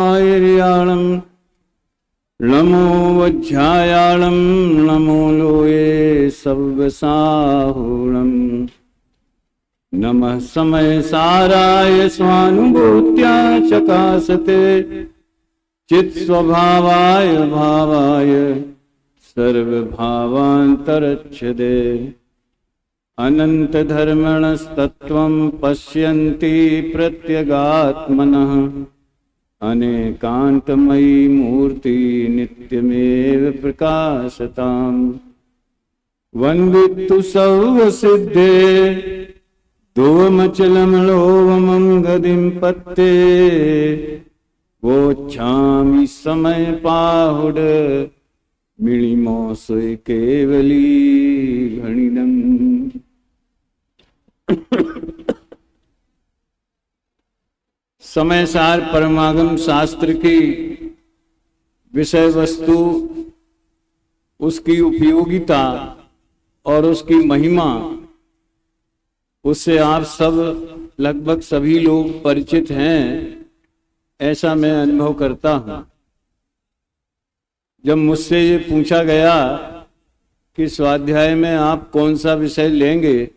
आयर्याणं नमो वज्रायाणं नमो लोये सव्यसाहुणं नमः समयसाराय स्वानुभूत्या चकासते चित्स्वभावाय भावाय सर्वभावान्तरच्छदे अनन्तधर्मणस्तत्त्वं पश्यन्ति प्रत्यगात्मनः अनेकान्तमयी मूर्ति नित्यमेव प्रकाशताम् वन्दितु सर्वसिद्धे ध्रुवमचलं लोभमं गतिं पत्ते वोच्छामि समय पाहुड मिलिमोसुय केवली घणिदम्। समय सार परमागम शास्त्र की विषय वस्तु, उसकी उपयोगिता और उसकी महिमा, उससे आप सब लगभग सभी लोग परिचित हैं, ऐसा मैं अनुभव करता हूं। जब मुझसे ये पूछा गया कि स्वाध्याय में आप कौन सा विषय लेंगे,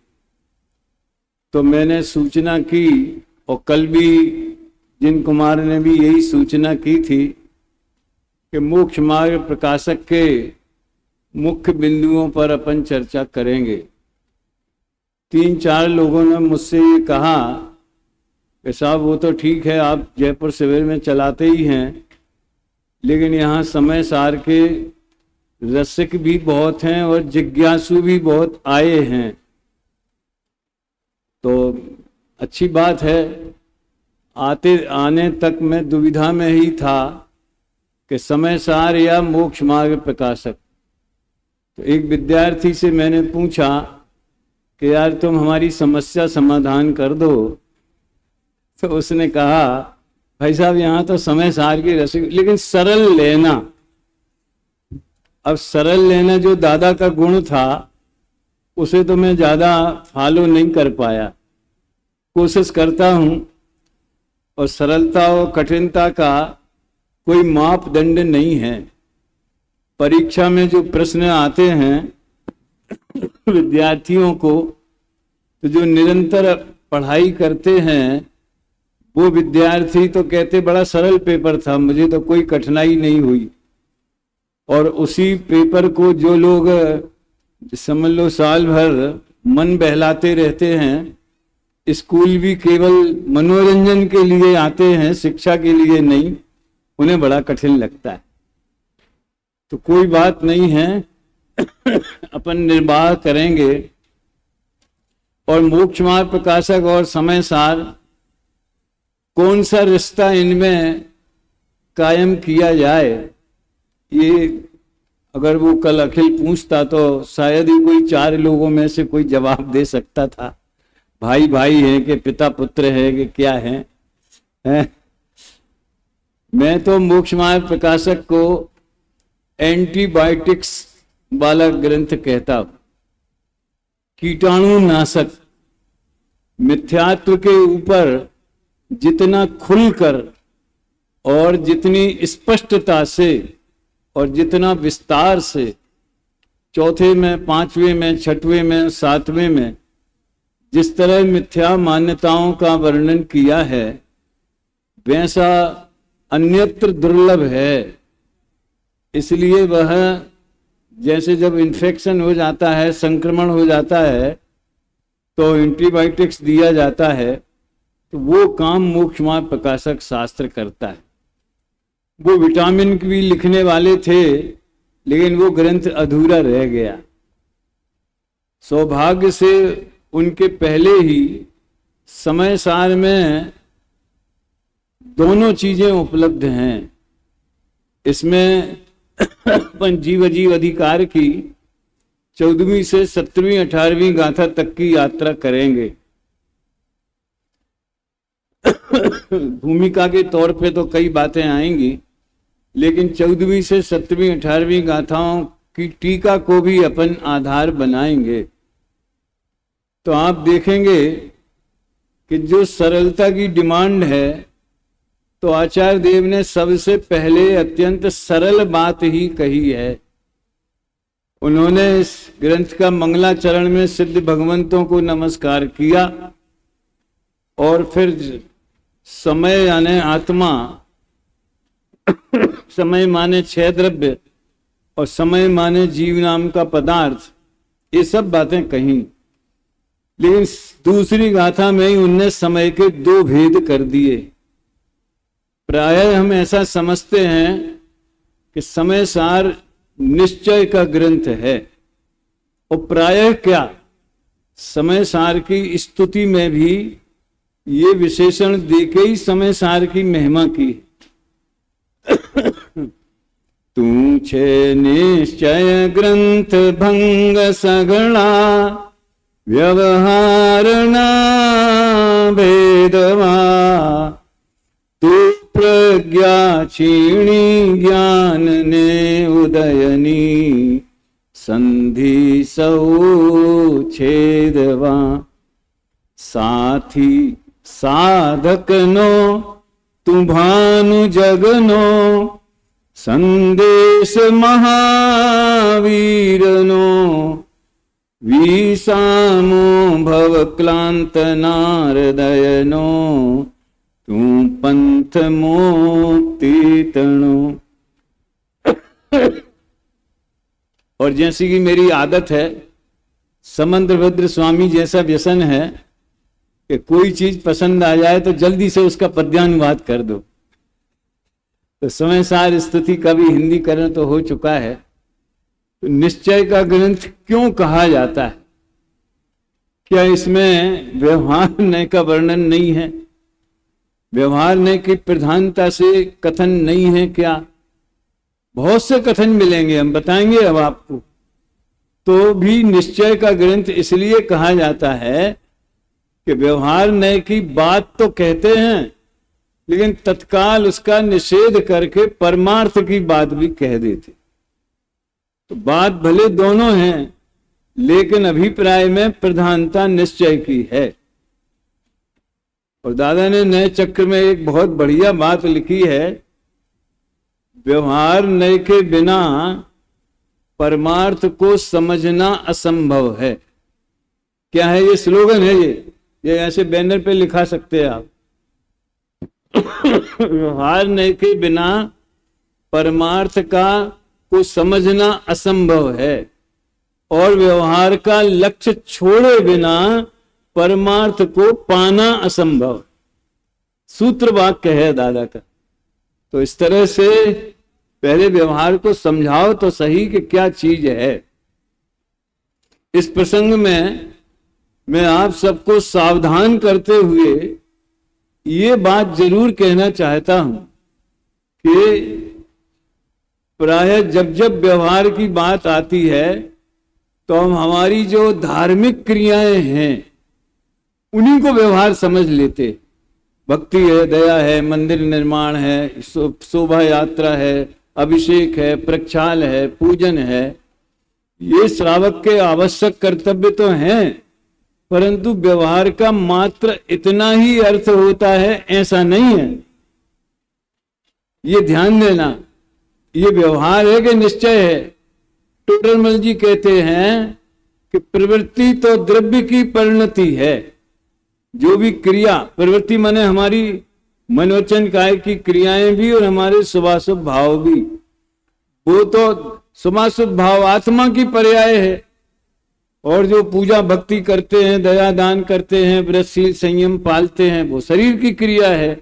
तो मैंने सूचना की, और कल भी जिन कुमार ने भी यही सूचना की थी कि मोक्ष मार्ग प्रकाशक के मुख्य बिंदुओं पर अपन चर्चा करेंगे। 3-4 लोगों ने मुझसे ये कहा कि साहब वो तो ठीक है, आप जयपुर शिविर में चलाते ही हैं, लेकिन यहाँ समय सार के रसिक भी बहुत हैं और जिज्ञासु भी बहुत आए हैं। तो अच्छी बात है। आने तक मैं दुविधा में ही था कि समय सार या मोक्ष मार्ग प्रकाशक। तो एक विद्यार्थी से मैंने पूछा कि यार तुम हमारी समस्या समाधान कर दो। तो उसने कहा भाई साहब यहाँ तो समय सार की रसिक, लेकिन सरल लेना। अब सरल लेना जो दादा का गुण था उसे तो मैं ज्यादा फॉलो नहीं कर पाया। कोशिश करता हूं, और सरलता और कठिनता का कोई मापदंड नहीं है। परीक्षा में जो प्रश्न आते हैं विद्यार्थियों को, तो जो निरंतर पढ़ाई करते हैं वो विद्यार्थी तो कहते बड़ा सरल पेपर था, मुझे तो कोई कठिनाई नहीं हुई। और उसी पेपर को जो लोग समझ लो साल भर मन बहलाते रहते हैं, स्कूल भी केवल मनोरंजन के लिए आते हैं, शिक्षा के लिए नहीं, उन्हें बड़ा कठिन लगता है। तो कोई बात नहीं है, अपन निर्वाह करेंगे। और मोक्ष मार्ग प्रकाशक और समय सार, कौन सा रिश्ता इनमें कायम किया जाए, ये अगर वो कल अखिल पूछता तो शायद ही कोई 4 लोगों में से कोई जवाब दे सकता था। भाई भाई है कि पिता पुत्र है कि क्या है? मैं तो मोक्ष मार्ग प्रकाशक को एंटीबायोटिक्स वाला ग्रंथ कहता हूं। कीटाणु नाशक। मिथ्यात्व के ऊपर जितना खुलकर और जितनी स्पष्टता से और जितना विस्तार से 4थे में, 5वें में, 6वें में, 7वें में जिस तरह मिथ्या मान्यताओं का वर्णन किया है, वैसा अन्यत्र दुर्लभ है। इसलिए वह जैसे जब इन्फेक्शन हो जाता है, संक्रमण हो जाता है, तो एंटीबायोटिक्स दिया जाता है, तो वो काम मोक्ष मार्ग प्रकाशक शास्त्र करता है। वो विटामिन भी लिखने वाले थे, लेकिन वो ग्रंथ अधूरा रह गया। सौभाग्य से उनके पहले ही समय सार में दोनों चीजें उपलब्ध हैं। इसमें जीव अजीव अधिकार की 14वीं से 17वीं 18वीं गाथा तक की यात्रा करेंगे। भूमिका के तौर पे तो कई बातें आएंगी, लेकिन 14वीं से 17वीं 18वीं गाथाओं की टीका को भी अपन आधार बनाएंगे। तो आप देखेंगे कि जो सरलता की डिमांड है, तो आचार्य देव ने सबसे पहले अत्यंत सरल बात ही कही है। उन्होंने इस ग्रंथ का मंगलाचरण में सिद्ध भगवंतों को नमस्कार किया और फिर समय यानी आत्मा, समय माने छह द्रव्य और समय माने जीव नाम का पदार्थ, ये सब बातें कही। लेकिन दूसरी गाथा में ही उनने समय के दो भेद कर दिए। प्रायः हम ऐसा समझते हैं कि समय सार निश्चय का ग्रंथ है, और प्रायः क्या समय सार की स्तुति में भी ये विशेषण देके ही समय सार की महिमा की। तू छे निश्चय ग्रंथ भंग सगला, व्यवहार ना भेदवा, तू प्रज्ञा क्षीणी ज्ञान ने उदयनी, संधि सौ छेदवा। साथी साधक नो तू भानु जगनो, संदेश महावीर नो, विसामो भव क्लांत नारदयनो, तू पंथ मुक्ति तणो। और जैसी कि मेरी आदत है, समंद्रभद्र स्वामी जैसा व्यसन है कि कोई चीज पसंद आ जाए तो जल्दी से उसका पद्यानुवाद कर दो। तो समय सार स्तुति का भी हिंदीकरण तो हो चुका है। तो निश्चय का ग्रंथ क्यों कहा जाता है? क्या इसमें व्यवहार नय का वर्णन नहीं है? व्यवहार नय की प्रधानता से कथन नहीं है क्या? बहुत से कथन मिलेंगे, हम बताएंगे अब आपको। तो भी निश्चय का ग्रंथ इसलिए कहा जाता है कि व्यवहार नय की बात तो कहते हैं, लेकिन तत्काल उसका निषेध करके परमार्थ की बात भी कह देते। तो बात भले दोनों हैं, लेकिन अभिप्राय में प्रधानता निश्चय की है। और दादा ने नए चक्र में एक बहुत बढ़िया बात लिखी है, व्यवहार नय के बिना परमार्थ को समझना असंभव है। क्या है ये? स्लोगन है ये ऐसे बैनर पे लिखा सकते हैं आप। व्यवहार नय के बिना परमार्थ का को समझना असंभव है, और व्यवहार का लक्ष्य छोड़े बिना परमार्थ को पाना असंभव। सूत्र वाक्य है दादा का। तो इस तरह से पहले व्यवहार को समझाओ तो सही कि क्या चीज है। इस प्रसंग में मैं आप सबको सावधान करते हुए ये बात जरूर कहना चाहता हूं कि प्रायः जब जब व्यवहार की बात आती है तो हम हमारी जो धार्मिक क्रियाएं हैं उन्हीं को व्यवहार समझ लेते। भक्ति है, दया है, मंदिर निर्माण है, शोभा यात्रा है, अभिषेक है, प्रक्षाल है, पूजन है, ये श्रावक के आवश्यक कर्तव्य तो हैं, परंतु व्यवहार का मात्र इतना ही अर्थ होता है ऐसा नहीं है। ये ध्यान देना, ये व्यवहार है कि निश्चय है। टोडरमल जी कहते हैं कि प्रवृत्ति तो द्रव्य की परिणति है। जो भी क्रिया, प्रवृत्ति माने हमारी मनोवचन काय की क्रियाएं भी और हमारे शुभाशुभ भाव भी, वो तो शुभाशुभ भाव आत्मा की पर्याय है। और जो पूजा भक्ति करते हैं, दया दान करते हैं, व्रतशील संयम पालते हैं, वो शरीर की क्रिया है।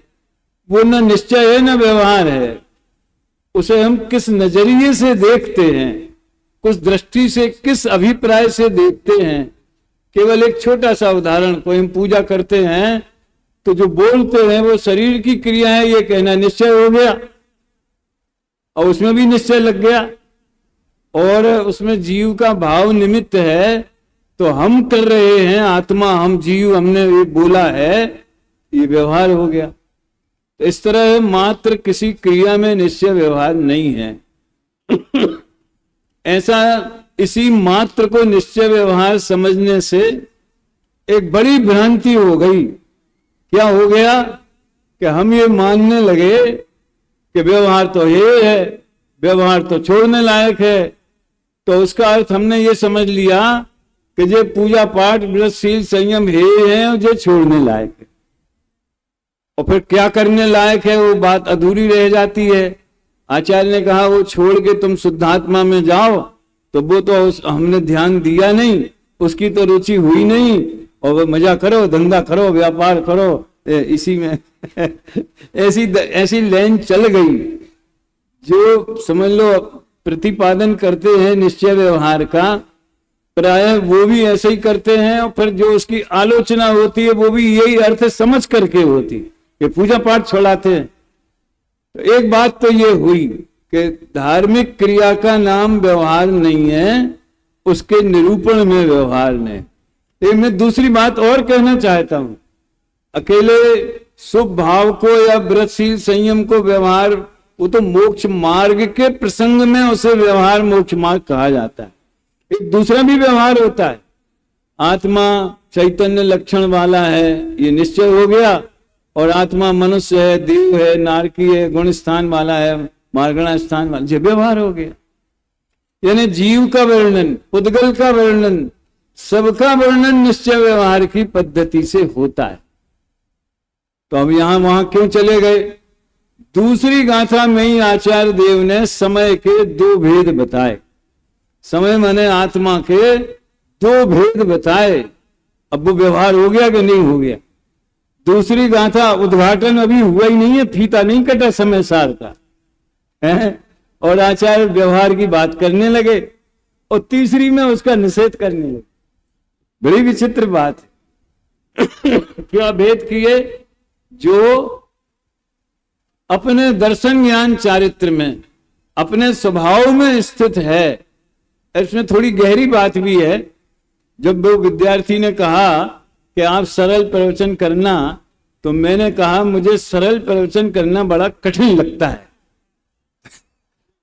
वो न निश्चय है न व्यवहार है। उसे हम किस नजरिए से देखते हैं, कुछ दृष्टि से, किस अभिप्राय से देखते हैं। केवल एक छोटा सा उदाहरण, कोई हम पूजा करते हैं तो जो बोलते हैं वो शरीर की क्रिया है, ये कहना निश्चय हो गया और उसमें भी निश्चय लग गया, और उसमें जीव का भाव निमित्त है तो हम कर रहे हैं, आत्मा हम जीव, हमने ये बोला है, ये व्यवहार हो गया। तो इस तरह मात्र किसी क्रिया में निश्चय व्यवहार नहीं है। ऐसा इसी मात्र को निश्चय व्यवहार समझने से एक बड़ी भ्रांति हो गई। क्या हो गया कि हम ये मानने लगे कि व्यवहार तो ये है, व्यवहार तो छोड़ने लायक है, तो उसका अर्थ हमने ये समझ लिया कि ये पूजा पाठ व्रतशील संयम है जो छोड़ने लायक है। और फिर क्या करने लायक है वो बात अधूरी रह जाती है। आचार्य ने कहा वो छोड़ के तुम शुद्धात्मा में जाओ, तो वो तो हमने ध्यान दिया नहीं, उसकी तो रुचि हुई नहीं, और वो मजा करो, धंधा करो, व्यापार करो, इसी में ऐसी लाइन चल गई। जो समझ लो प्रतिपादन करते हैं निश्चय व्यवहार का, प्राय वो भी ऐसे ही करते हैं, और फिर जो उसकी आलोचना होती है वो भी यही अर्थ समझ करके होती कि पूजा पाठ छोड़ाते हैं। तो एक बात तो ये हुई कि धार्मिक क्रिया का नाम व्यवहार नहीं है, उसके निरूपण में व्यवहार नहीं। एक मैं दूसरी बात और कहना चाहता हूं, अकेले शुभ भाव को या व्रतशील संयम को व्यवहार, वो तो मोक्ष मार्ग के प्रसंग में उसे व्यवहार मोक्ष मार्ग कहा जाता है। एक दूसरा भी व्यवहार होता है, आत्मा चैतन्य लक्षण वाला है, ये निश्चय हो गया, और आत्मा मनुष्य है, देव है, नारकी है, गुण स्थान वाला है, मार्गणा स्थान वाला, ये व्यवहार हो गया। यानी जीव का वर्णन, पुद्गल का वर्णन, सबका वर्णन निश्चय व्यवहार की पद्धति से होता है। तो अब यहां वहां क्यों चले गए? दूसरी गाथा में ही आचार्य देव ने समय के दो भेद बताए। समय माने आत्मा के दो भेद बताए। अब वो व्यवहार हो गया कि नहीं हो गया? दूसरी गाथा उद्घाटन अभी हुआ ही नहीं है, फीता नहीं कटा समय सार का है, और आचार्य व्यवहार की बात करने लगे, और तीसरी में उसका निषेध करने लगे। बड़ी विचित्र बात है। क्या भेद किए? जो अपने दर्शन ज्ञान चारित्र में, अपने स्वभाव में स्थित है, इसमें थोड़ी गहरी बात भी है। जब वो विद्यार्थी ने कहा कि आप सरल प्रवचन करना, तो मैंने कहा मुझे सरल प्रवचन करना बड़ा कठिन लगता है।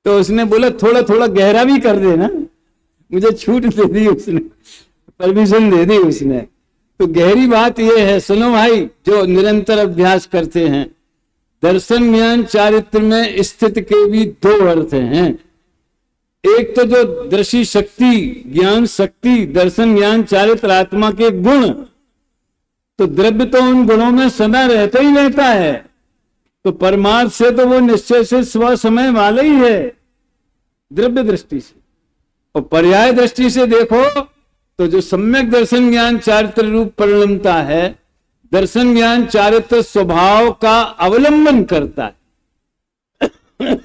तो उसने बोला थोड़ा थोड़ा गहरा भी कर देना। मुझे छूट दे दी उसने, परमिशन दे दी उसने। तो गहरी बात यह है, सुनो भाई, जो निरंतर अभ्यास करते हैं, दर्शन ज्ञान चारित्र में स्थित के भी दो अर्थ हैं। एक तो जो दृष्टि शक्ति, ज्ञान शक्ति, दर्शन ज्ञान चारित्र आत्मा के गुण, तो द्रव्य तो उन गुणों में सदा रहता ही रहता है। तो परमार्थ से तो वो निश्चय से स्व समय वाला ही है द्रव्य दृष्टि से। और पर्याय दृष्टि से देखो तो जो सम्यक दर्शन ज्ञान चारित्र रूप परिणमता है, दर्शन ज्ञान चारित्र स्वभाव का अवलंबन करता है,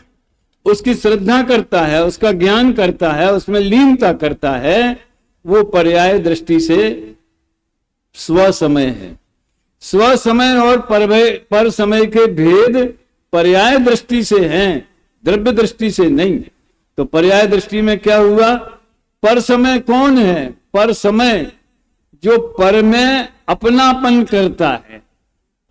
उसकी श्रद्धा करता है, उसका ज्ञान करता है, उसमें लीनता करता है, वो पर्याय दृष्टि से स्व समय है। स्व समय और पर समय के भेद पर्याय दृष्टि से हैं, द्रव्य दृष्टि से नहीं। तो पर्याय दृष्टि में क्या हुआ? पर समय कौन है? पर समय जो पर में अपनापन करता है।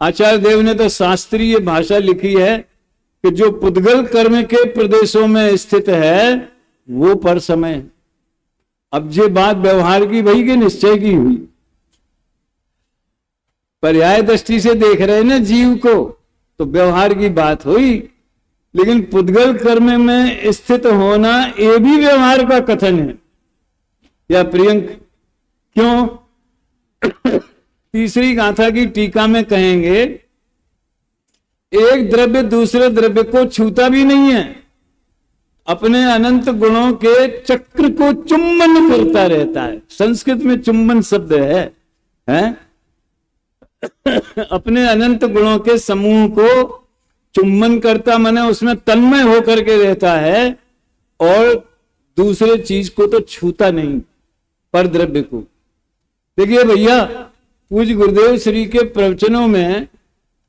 आचार्य देव ने तो शास्त्रीय भाषा लिखी है कि जो पुद्गल कर्म के प्रदेशों में स्थित है वो पर समय है। अब ये बात व्यवहार की भई कि निश्चय की हुई? पर्याय दृष्टि से देख रहे ना जीव को, तो व्यवहार की बात हुई, लेकिन पुद्गल कर्म में स्थित होना ये भी व्यवहार का कथन है। या प्रियंक क्यों? तीसरी गाथा की टीका में कहेंगे, एक द्रव्य दूसरे द्रव्य को छूता भी नहीं है, अपने अनंत गुणों के चक्र को चुंबन करता रहता है। संस्कृत में चुंबन शब्द है? अपने अनंत गुणों के समूह को चुंबन करता, माने उसमें तन्मय होकर के रहता है, और दूसरे चीज को तो छूता नहीं, पर द्रव्य को। देखिए भैया, पूज्य गुरुदेव श्री के प्रवचनों में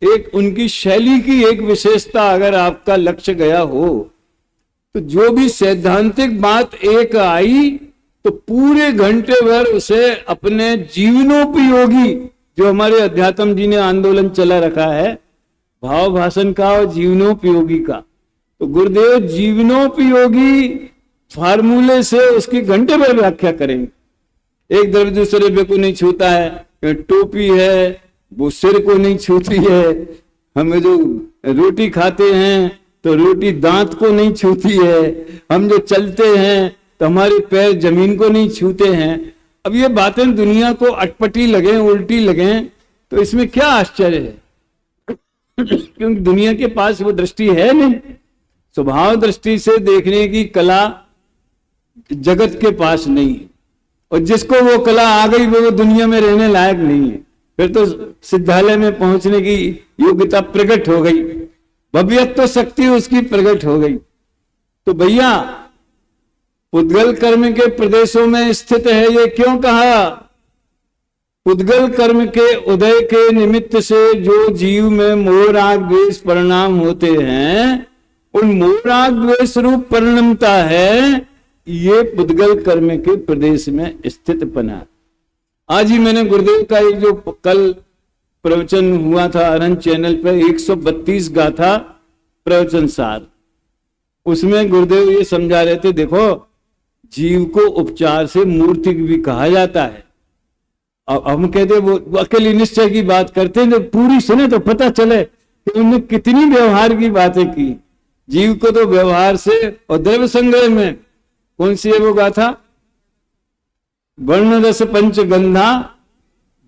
एक उनकी शैली की एक विशेषता अगर आपका लक्ष्य गया हो, तो जो भी सैद्धांतिक बात एक आई तो पूरे घंटे भर उसे अपने जीवनोपयोगी, जो हमारे अध्यात्म जी ने आंदोलन चला रखा है भाव भाषण का और जीवनोपयोगी का, तो गुरुदेव जीवनोपयोगी फार्मूले से उसकी घंटे भर व्याख्या करेंगे। एक द्रव्य दूसरे द्रव्य को नहीं छूता है, टोपी है वो सिर को नहीं छूती है, हम जो रोटी खाते हैं तो रोटी दांत को नहीं छूती है, हम जो चलते हैं तो हमारे पैर जमीन को नहीं छूते हैं। अब ये बातें दुनिया को अटपटी लगे, उल्टी लगे, तो इसमें क्या आश्चर्य है? क्योंकि दुनिया के पास वो दृष्टि है नहीं। स्वभाव दृष्टि से देखने की कला जगत के पास नहीं है, और जिसको वो कला आ गई वो दुनिया में रहने लायक नहीं है। फिर तो सिद्धालय में पहुंचने की योग्यता प्रकट हो गई, भव्यत्व शक्ति उसकी प्रकट हो गई। तो भैया पुद्गल कर्म के प्रदेशों में स्थित है, ये क्यों कहा? पुद्गल कर्म के उदय के निमित्त से जो जीव में मोह राग द्वेष परिणाम होते हैं, उन मोह राग द्वेष रूप परिणमता है, ये पुद्गल कर्म के प्रदेश में स्थित पना। आज ही मैंने गुरुदेव का एक जो कल प्रवचन हुआ था अरहंत चैनल पर, 132 गाथा प्रवचन सार, उसमें गुरुदेव ये समझा रहे थे, देखो जीव को उपचार से मूर्तिक भी कहा जाता है। अब हम कहते वो अकेली निश्चय की बात करते हैं, जब पूरी सुने तो पता चले कि उन्होंने कितनी व्यवहार की बातें की। जीव को तो व्यवहार से, और द्रव्य संग्रह में कौन सी है वो गाथा? वर्ण रस पंच गंधा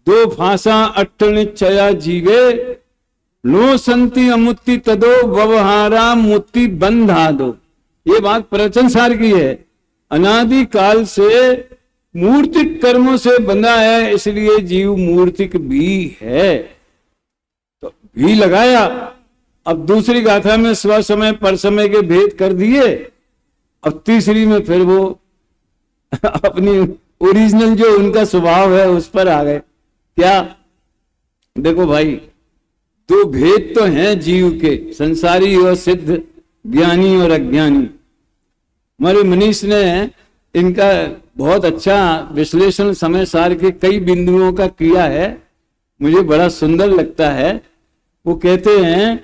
दो फांसा अट्ठ निश्चया जीवे लो संति अमुत्ति तदो व्यवहारा मुत्ति बंधा दो। ये बात प्रवचन सार की है। अनादि काल से मूर्तिक कर्मों से बंधा है, इसलिए जीव मूर्तिक भी है। तो भी लगाया। अब दूसरी गाथा में स्व समय पर समय के भेद कर दिए, अब तीसरी में फिर वो अपनी ओरिजिनल जो उनका स्वभाव है उस पर आ गए। क्या? देखो भाई, दो भेद तो हैं जीव के, संसारी और सिद्ध, ज्ञानी और अज्ञानी। हमारे मनीष ने इनका बहुत अच्छा विश्लेषण समय सार के कई बिंदुओं का किया है, मुझे बड़ा सुंदर लगता है। वो कहते हैं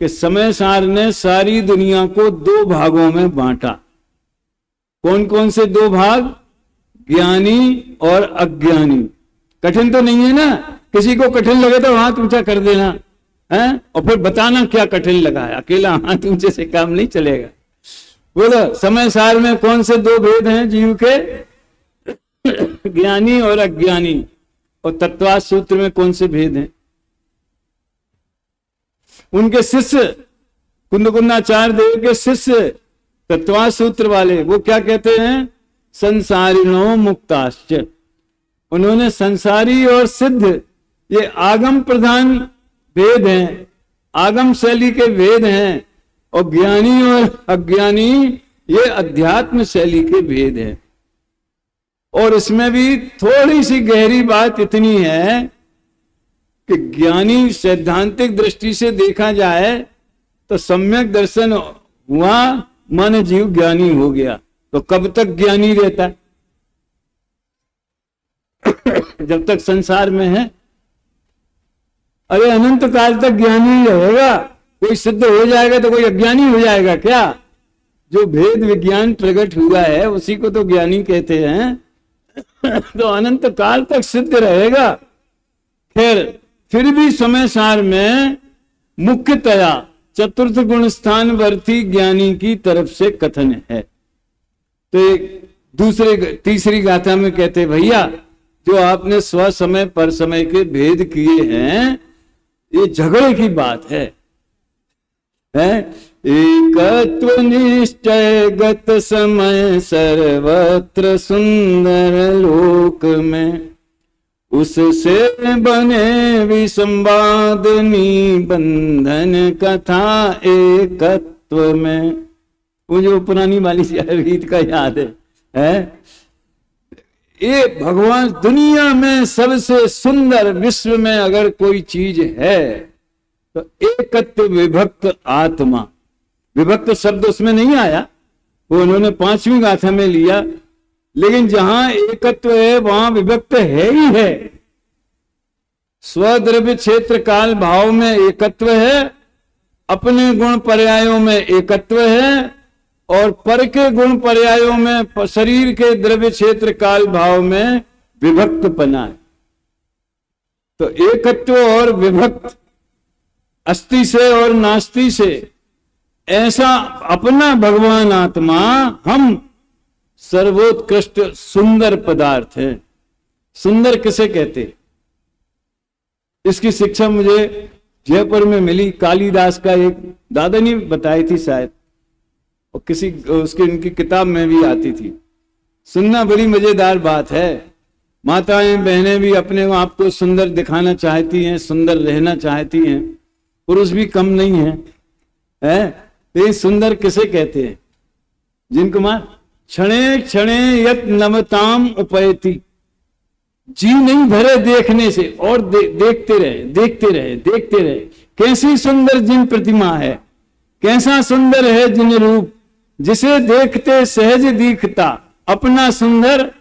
कि समय सार ने सारी दुनिया को दो भागों में बांटा। कौन कौन से दो भाग? ज्ञानी और अज्ञानी। कठिन तो नहीं है ना? किसी को कठिन लगे तो हाथ ऊंचा कर देना है, और फिर बताना क्या कठिन लगा है। अकेला हाथ ऊंचे से काम नहीं चलेगा। बोलो, समय सार में कौन से दो भेद हैं जीव के? ज्ञानी और अज्ञानी। और तत्वास सूत्र में कौन से भेद हैं? उनके शिष्य कुंदकुंदाचार्य देव के शिष्य तत्वास सूत्र वाले, वो क्या कहते हैं? संसारिणो मुक्ताश्च। उन्होंने संसारी और सिद्ध, ये आगम प्रधान भेद हैं, आगम शैली के भेद हैं, और ज्ञानी और अज्ञानी ये अध्यात्म शैली के भेद हैं। और इसमें भी थोड़ी सी गहरी बात इतनी है कि ज्ञानी सैद्धांतिक दृष्टि से देखा जाए तो सम्यक दर्शन हुआ माने जीव ज्ञानी हो गया। तो कब तक ज्ञानी रहता है? जब तक संसार में है। अरे अनंत काल तक ज्ञानी रहेगा। कोई सिद्ध हो जाएगा तो कोई अज्ञानी हो जाएगा क्या? जो भेद विज्ञान प्रकट हुआ है उसी को तो ज्ञानी कहते हैं। तो अनंत काल तक सिद्ध रहेगा। खैर, फिर भी समय सार में मुख्यतया चतुर्थ गुण स्थान वर्ती ज्ञानी की तरफ से कथन है। तो तीसरी गाथा में कहते, भैया जो आपने स्व समय पर समय के भेद किए हैं, ये झगड़े की बात है। एकत्व निश्चय गत समय सर्वत्र सुंदर लोक में, उससे बने विसंवाद निबंधन कथा एकत्व में। वो जो पुरानी वाली रीत का याद है? ये भगवान दुनिया में सबसे सुंदर, विश्व में अगर कोई चीज है तो एकत्व विभक्त आत्मा। विभक्त शब्द उसमें नहीं आया, वो उन्होंने 5वीं गाथा में लिया, लेकिन जहां एकत्व है वहां विभक्त है ही है। स्वद्रव्य क्षेत्र काल भाव में एकत्व है, अपने गुण पर्यायों में एकत्व है, और पर के गुण पर्यायों में शरीर के द्रव्य क्षेत्र काल भाव में विभक्तपना है। तो एकत्व और विभक्त अस्ति से और नास्ति से, ऐसा अपना भगवान आत्मा हम सर्वोत्कृष्ट सुंदर पदार्थ है। सुंदर किसे कहते? इसकी शिक्षा मुझे जयपुर में मिली, कालिदास का एक दादा ने बताई थी शायद, और किसी उसकी उनकी किताब में भी आती थी। सुनना बड़ी मजेदार बात है। माताएं बहनें भी अपने आप को सुंदर दिखाना चाहती हैं, सुंदर रहना चाहती हैं, पुरुष भी कम नहीं है। तो सुंदर किसे कहते हैं? जिन कुमार, क्षणे क्षणे यत नमताम उपैति, जी नहीं भरे देखने से, और देखते रहे देखते रहे देखते रहे। कैसी सुंदर जिन प्रतिमा है, कैसा सुंदर है जिन रूप, जिसे देखते सहज दिखता अपना सुंदर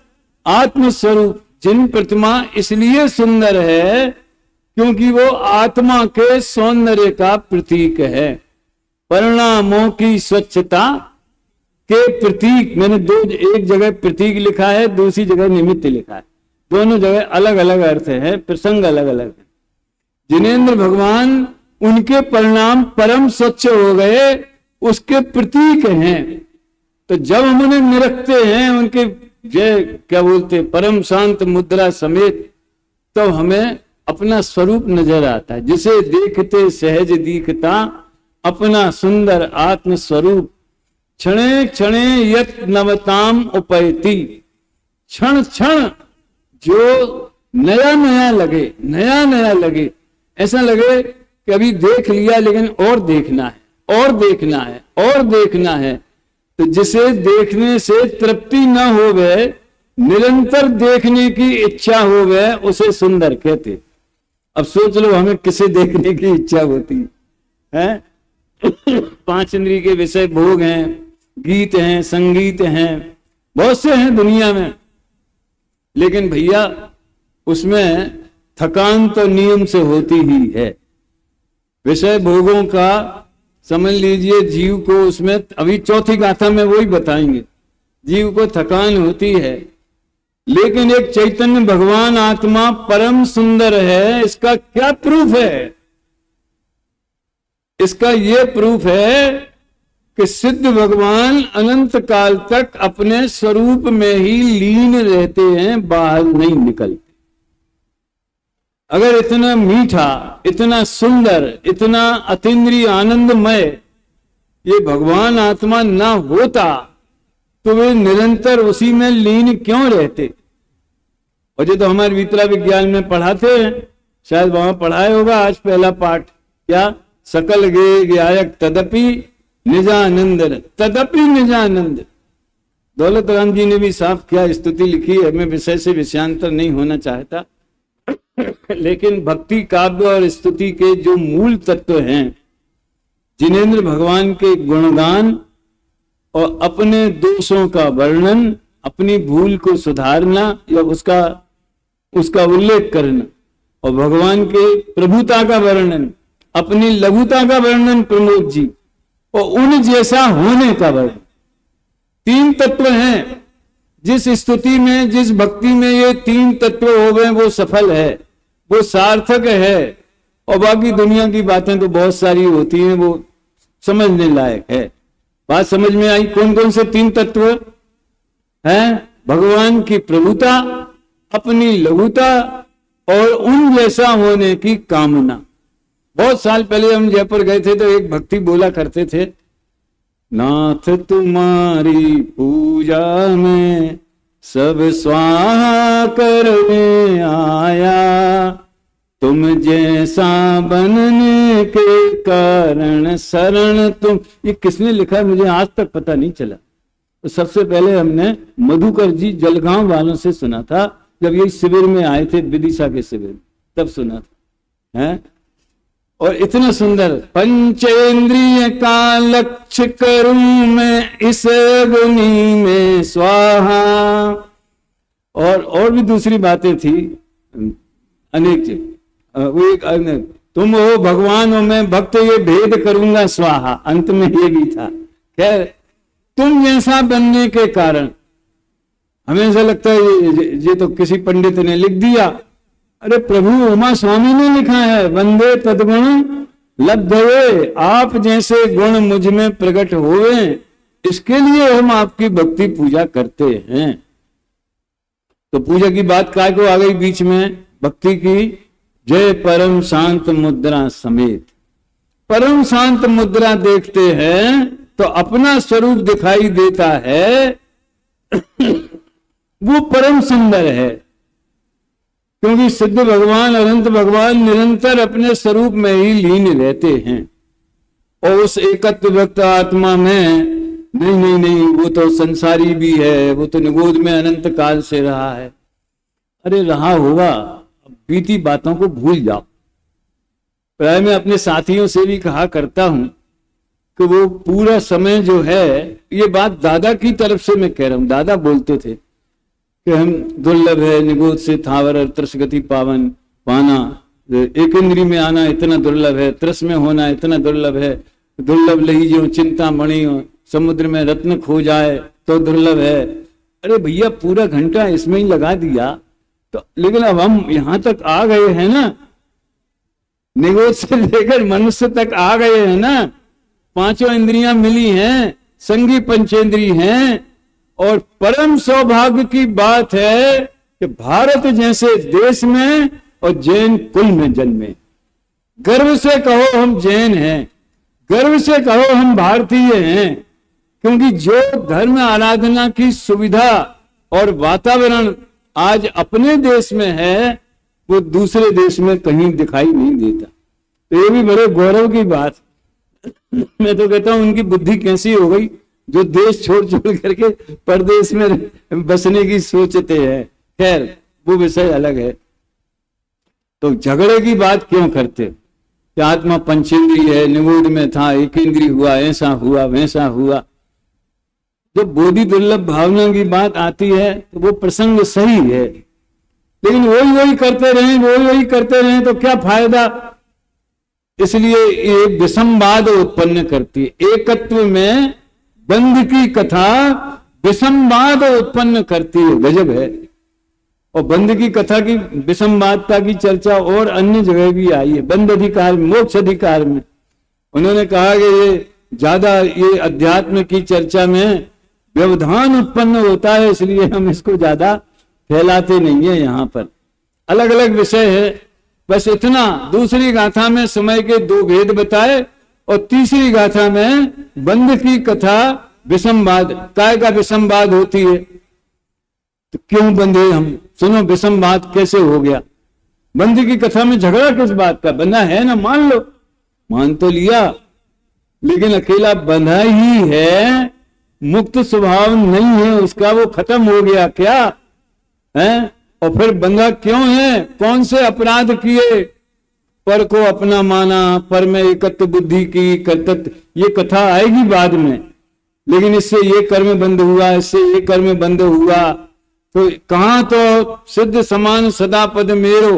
आत्मस्वरूप। जिन प्रतिमा इसलिए सुंदर है क्योंकि वो आत्मा के सौंदर्य का प्रतीक है, परिणामों की स्वच्छता के प्रतीक। मैंने एक जगह प्रतीक लिखा है, दूसरी जगह निमित्त लिखा है, दोनों जगह अलग अलग अर्थ है, प्रसंग अलग अलग है। जिनेंद्र भगवान उनके परिणाम परम स्वच्छ हो गए, उसके प्रतीक हैं। तो जब हम उन्हें निरखते हैं उनके जय क्या बोलते परम शांत मुद्रा समेत, तो हमें अपना स्वरूप नजर आता है, जिसे देखते सहज दिखता अपना सुंदर आत्म स्वरूप। क्षणे क्षणे यत नवताम उपैति, क्षण क्षण जो नया नया लगे, नया नया लगे, ऐसा लगे कि अभी देख लिया लेकिन और देखना है, और देखना है, और देखना है। तो जिसे देखने से तृप्ति न हो गए, निरंतर देखने की इच्छा हो गए, उसे सुंदर कहते। अब सोच लो हमें किसे देखने की इच्छा होती है? 5 इंद्रिय के विषय भोग हैं, गीत हैं, संगीत हैं, बहुत से हैं दुनिया में, लेकिन भैया उसमें थकान तो नियम से होती ही है। विषय भोगों का समझ लीजिए जीव को, उसमें अभी चौथी गाथा में वही बताएंगे, जीव को थकान होती है, लेकिन एक चैतन्य भगवान आत्मा परम सुंदर है। इसका क्या प्रूफ है? इसका यह प्रूफ है कि सिद्ध भगवान अनंत काल तक अपने स्वरूप में ही लीन रहते हैं, बाहर नहीं निकलते। अगर इतना मीठा, इतना सुंदर, इतना अतीन्द्रिय आनंदमय ये भगवान आत्मा ना होता तो वे निरंतर उसी में लीन क्यों रहते? और ये तो हमारे वितरा विज्ञान में पढ़ाते हैं, शायद वहां पढ़ाया होगा आज पहला पाठ, क्या? सकल गे गायक तदपि निजानंद, तदपि निजानंद। दौलत राम जी ने भी साफ क्या स्तुति लिखी है। मैं विषय से विषयांतर नहीं होना चाहता, लेकिन भक्ति काव्य और स्तुति के जो मूल तत्व हैं, जिनेंद्र भगवान के गुणगान और अपने दोषों का वर्णन, अपनी भूल को सुधारना या उसका उल्लेख करना, और भगवान के प्रभुता का वर्णन, अपनी लघुता का वर्णन प्रमोद जी, और उन जैसा होने का वर्णन। 3 तत्व हैं। जिस स्तुति में, जिस भक्ति में ये 3 तत्व हो गए वो सफल है, वो सार्थक है। और बाकी दुनिया की बातें तो बहुत सारी होती हैं, वो समझने लायक है। बात समझ में आई? कौन कौन से 3 तत्व हैं? भगवान की प्रभुता, अपनी लघुता और उन जैसा होने की कामना। बहुत साल पहले हम जयपुर गए थे तो एक भक्ति बोला करते थे, नाथ तुम्हारी पूजा में सब स्वाहा करने आया, तुम जैसा बनने के कारण शरण तुम। ये किसने लिखा है मुझे आज तक पता नहीं चला। तो सबसे पहले हमने मधुकर जी जलगांव वालों से सुना था, जब ये शिविर में आए थे, विदिशा के शिविर में, तब सुना था है? और इतना सुंदर, पंचेंद्रिय का लक्ष्य करूं मैं इस अग्नि में स्वाहा। और भी दूसरी बातें थी अनेक। वो एक तुम हो भगवान हो मैं भक्त, ये भेद करूंगा स्वाहा। अंत में ये भी था, खैर तुम जैसा बनने के कारण। हमें ऐसा लगता है ये तो किसी पंडित ने लिख दिया। अरे प्रभु उमा स्वामी ने लिखा है, वंदे तद्गुण लब्ध हुए आप जैसे गुण मुझ में प्रकट हुए, इसके लिए हम आपकी भक्ति पूजा करते हैं। तो पूजा की बात काय को आ गई बीच में, भक्ति की। जय परम शांत मुद्रा समेत, परम शांत मुद्रा देखते हैं तो अपना स्वरूप दिखाई देता है, वो परम सुंदर है। क्योंकि सिद्ध भगवान, अनंत भगवान निरंतर अपने स्वरूप में ही लीन रहते हैं। और उस एकत्व व्यक्त आत्मा में नहीं, वो तो संसारी भी है, वो तो निगोद में अनंत काल से रहा है। अरे रहा होगा, बीती बातों को भूल जाओ। प्राय मैं अपने साथियों से भी कहा करता हूं कि वो पूरा समय जो है, ये बात दादा की तरफ से मैं कह रहा हूं। दादा बोलते थे कि हम दुर्लभ है निगोद से थावर त्रस गति पावन पाना, एक इंद्री में आना इतना दुर्लभ है, त्रस में होना इतना दुर्लभ है। दुर्लभ लही जो चिंता मणि, समुद्र में रत्न खो जाए तो दुर्लभ है। अरे भैया पूरा घंटा इसमें ही लगा दिया तो, लेकिन अब हम यहां तक आ गए हैं ना, निगोद से लेकर मनुष्य तक आ गए हैं ना, पांचों इंद्रियां मिली हैं, संगी पंचेंद्री हैं। और परम सौभाग्य की बात है कि भारत जैसे देश में और जैन कुल में जन्मे। गर्व से कहो हम जैन हैं, गर्व से कहो हम भारतीय हैं, क्योंकि जो धर्म आराधना की सुविधा और वातावरण आज अपने देश में है, वो दूसरे देश में कहीं दिखाई नहीं देता। तो ये भी बड़े गौरव की बात। मैं तो कहता हूं उनकी बुद्धि कैसी हो गई जो देश छोड़ करके परदेश में बसने की सोचते हैं। खैर वो विषय अलग है। तो झगड़े की बात क्यों करते कि आत्मा पंचेंद्रिय है, निगूढ़ में था, एक इंद्रिय हुआ, ऐसा हुआ वैसा हुआ। जब बोधि दुर्लभ भावना की बात आती है तो वो प्रसंग सही है, लेकिन वही करते रहे तो क्या फायदा। इसलिए ये विषमवाद उत्पन्न करती है। एकत्व में बंध की कथा विषमवाद उत्पन्न करती है, गजब है। और बंध की कथा की विषमवादता की चर्चा और अन्य जगह भी आई है। बंध अधिकार, मोक्ष अधिकार में उन्होंने कहा कि ये ज्यादा ये अध्यात्म की चर्चा में व्यवधान उत्पन्न होता है, इसलिए हम इसको ज्यादा फैलाते नहीं है। यहाँ पर अलग अलग विषय है, बस इतना। दूसरी गाथा में समय के दो भेद बताए और तीसरी गाथा में बंध की कथा विषमवाद, काय का विषमवाद होती है। तो क्यों बंधे हम? सुनो विषमवाद कैसे हो गया। बंध की कथा में झगड़ा किस बात का? बंधा है ना, मान लो, मान तो लिया, लेकिन अकेला बंधा ही है, मुक्त स्वभाव नहीं है उसका, वो खत्म हो गया क्या है? और फिर बंधा क्यों है? कौन से अपराध किए? पर को अपना माना, पर में एकत्व बुद्धि की, कर्तव्य, ये कथा आएगी बाद में। लेकिन इससे ये कर्म बंद हुआ, इससे ये कर्म बंद हुआ। तो कहां तो सिद्ध समान सदा पद मेरो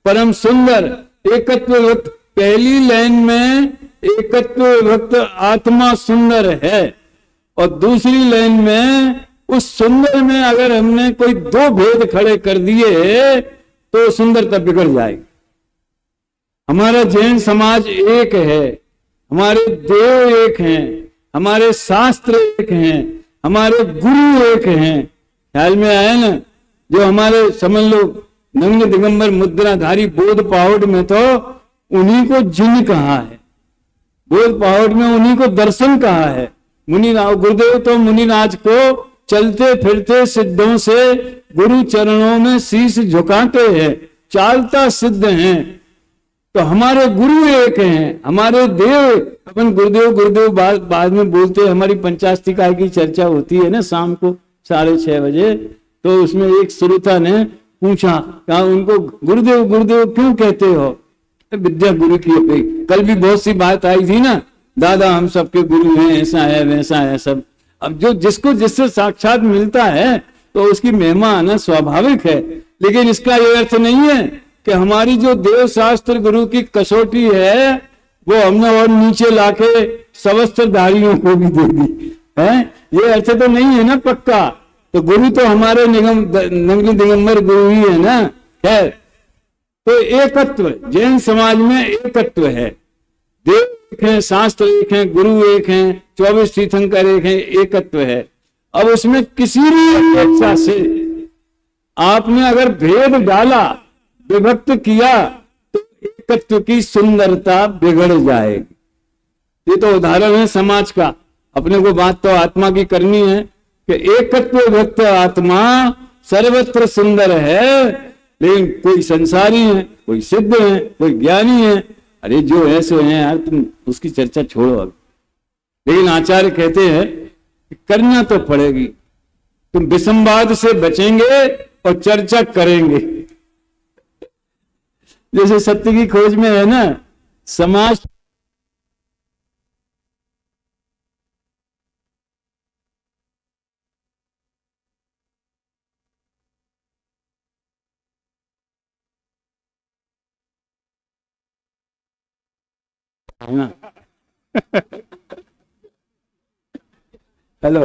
परम सुंदर एकत्व वक्त, पहली लाइन में एकत्व वक्त आत्मा सुंदर है और दूसरी लाइन में उस सुंदर में अगर हमने कोई दो भेद खड़े कर दिए तो सुंदरता बिगड़ जाएगी। हमारा जैन समाज एक है, हमारे देव एक हैं, हमारे शास्त्र एक हैं, हमारे गुरु एक हैं। ख्याल में आया ना? जो हमारे समझ लो नग्न दिगंबर मुद्राधारी बोध पहाड़ में तो उन्हीं को जिन कहा है, बोध पहाड़ में उन्हीं को दर्शन कहा है। मुनिनाथ गुरुदेव तो मुनिनाथ को चलते फिरते सिद्धों से गुरु चरणों में शीश झुकाते हैं, चालता सिद्ध हैं। तो हमारे गुरु एक हैं, हमारे देव, अपन गुरुदेव बाद में बोलते हैं। हमारी पंचास्तिका की चर्चा होती है ना शाम को 6:30 बजे, तो उसमें एक श्रोता ने पूछा, कहा उनको गुरुदेव क्यों कहते हो? विद्या गुरु की अपनी। कल भी बहुत सी बात आई थी ना, दादा हम सबके गुरु हैं, ऐसा है वैसा है सब। अब जो जिसको जिससे साक्षात मिलता है तो उसकी महिमा आना स्वाभाविक है, लेकिन इसका ये अर्थ नहीं है कि हमारी जो देव शास्त्र गुरु की कसौटी है वो हमने और नीचे लाके सवस्त्रधारियों को भी दे दी है, ये अर्थ तो नहीं है ना पक्का। तो गुरु तो हमारे नग्न दिगंबर गुरु ही है ना। खैर, तो एकत्व, जैन समाज में एकत्व है। देव एक है, शास्त्र एक है, गुरु एक है, 24 तीर्थंकर एक है, एकत्व है। अब उसमें किसी भी अपेक्षा से आपने अगर भेद डाला, विभक्त किया, तो एकत्व की सुंदरता बिगड़ जाएगी। ये तो उदाहरण है समाज का। अपने को बात तो आत्मा की करनी है कि एकत्व विभक्त आत्मा सर्वत्र सुंदर है, लेकिन कोई संसारी है, कोई सिद्ध है, कोई ज्ञानी है। अरे जो है सो है यार, तुम उसकी चर्चा छोड़ो अब। लेकिन आचार्य कहते हैं कि करना तो पड़ेगी। तुम विसंवाद से बचेंगे और चर्चा करेंगे। जैसे सत्य की खोज में है ना, समाज है ना। हेलो,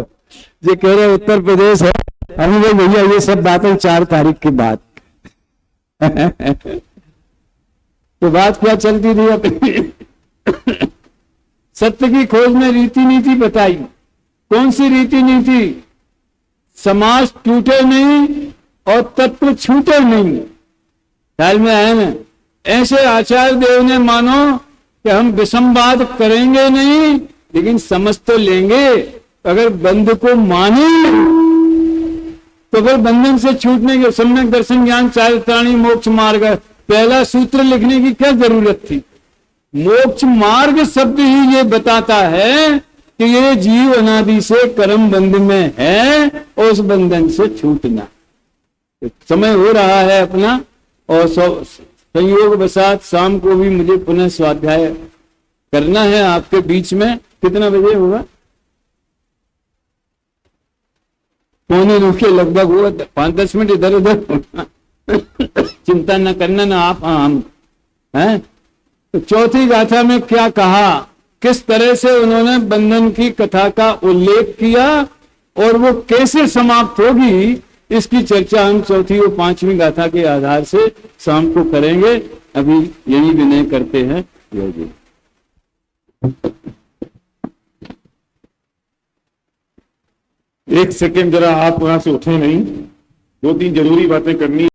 ये कह रहे उत्तर प्रदेश है। हम लोग भैया ये सब बातें 4 तारीख की बात। तो बात क्या चलती थी अपनी? सत्य की खोज में रीति नीति बताई। कौन सी रीति नीति? समाज टूटे नहीं और तत्व छूटे नहीं। ख्याल में आया ना? ऐसे आचार्य देव ने मानो कि हम विसंवाद करेंगे नहीं, लेकिन समझ तो लेंगे। अगर बंध को माने तो फिर बंधन से छूटने के सम्यक दर्शन ज्ञान चारित्राणी मोक्ष मार्ग, पहला सूत्र लिखने की क्या जरूरत थी? मोक्ष मार्ग शब्द ही ये बताता है कि ये जीव अनादि से कर्म बंध में है और उस बंधन से छूटना। समय हो रहा है अपना, और संयोग वसात शाम को भी मुझे पुनः स्वाध्याय करना है आपके बीच में। कितना बजे होगा? 9:45 के लगभग हुआ। 5-10 मिनट इधर उधर चिंता न करना ना आप, हम हैं। तो चौथी गाथा में क्या कहा, किस तरह से उन्होंने बंधन की कथा का उल्लेख किया और वो कैसे समाप्त होगी, इसकी चर्चा हम चौथी और 5वीं गाथा के आधार से शाम को करेंगे। अभी यही विनय करते हैं। योगी एक सेकेंड, जरा आप वहां से उठे नहीं, 2-3 जरूरी बातें करनी।